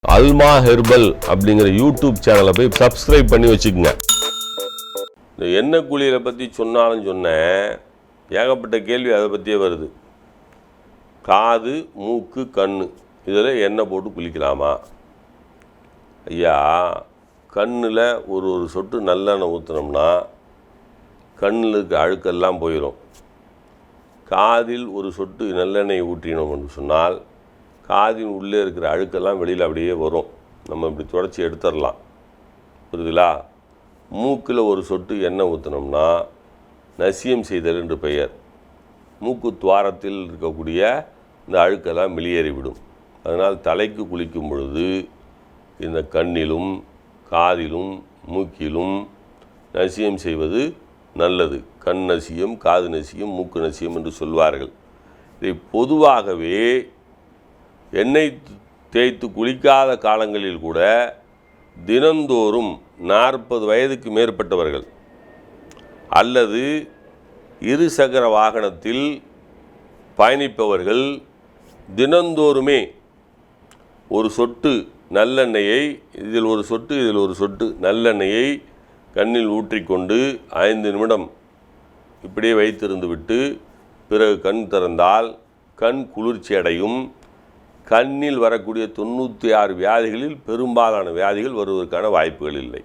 அல்மா herbal அப்படிங்கிற YouTube சேனலை போய் சப்ஸ்கிரைப் பண்ணி வச்சுக்கோங்க. இந்த எண்ணெய் குளியலை பற்றி சொன்னாலும் சொன்னேன், ஏகப்பட்ட கேள்வி அதை பற்றியே வருது. காது, மூக்கு, கண் இதில் எண்ணெய் போட்டு குளிக்கலாமா? ஐயா, கண்ணில் ஒரு சொட்டு நல்லெண்ணெய் ஊற்றினோம்னா கண்ணில் இருக்க அழுக்கெல்லாம் போயிடும். காதில் ஒரு சொட்டு நல்லெண்ணெய் ஊற்றினோம்னு சொன்னால் காதின் உள்ளே இருக்கிற அழுக்கெல்லாம் வெளியில் அப்படியே வரும். நம்ம இப்படி தொடச்சி எடுத்துடலாம். புரியுதுங்களா? மூக்கில் ஒரு சொட்டு எண்ணெய் ஊற்றினோம்னா நசியம் செய்தல் என்று பெயர். மூக்கு துவாரத்தில் இருக்கக்கூடிய இந்த அழுக்கெல்லாம் வெளியேறிவிடும். அதனால் தலைக்கு குளிக்கும் பொழுது இந்த கண்ணிலும் காதிலும் மூக்கிலும் நசியம் செய்வது நல்லது. கண் நசியம், காது நசியம், மூக்கு நசியம் என்று சொல்வார்கள். இதை பொதுவாகவே எண்ணெய் தேய்த்து குளிக்காத காலங்களில் கூட தினந்தோறும் 40 வயதுக்கு மேற்பட்டவர்கள் அல்லது இருசக்கர வாகனத்தில் பயணிப்பவர்கள் தினந்தோறுமே ஒரு சொட்டு நல்லெண்ணெயை, இதில் ஒரு சொட்டு நல்லெண்ணெயை கண்ணில் ஊற்றிக்கொண்டு 5 நிமிடம் இப்படியே வைத்திருந்து விட்டு பிறகு கண் திறந்தால் கண் குளிர்ச்சி அடையும். கண்ணில் வரக்கூடிய 96 வியாதிகளில் பெரும்பாலான வியாதிகள் வருவதற்கான வாய்ப்புகள் இல்லை.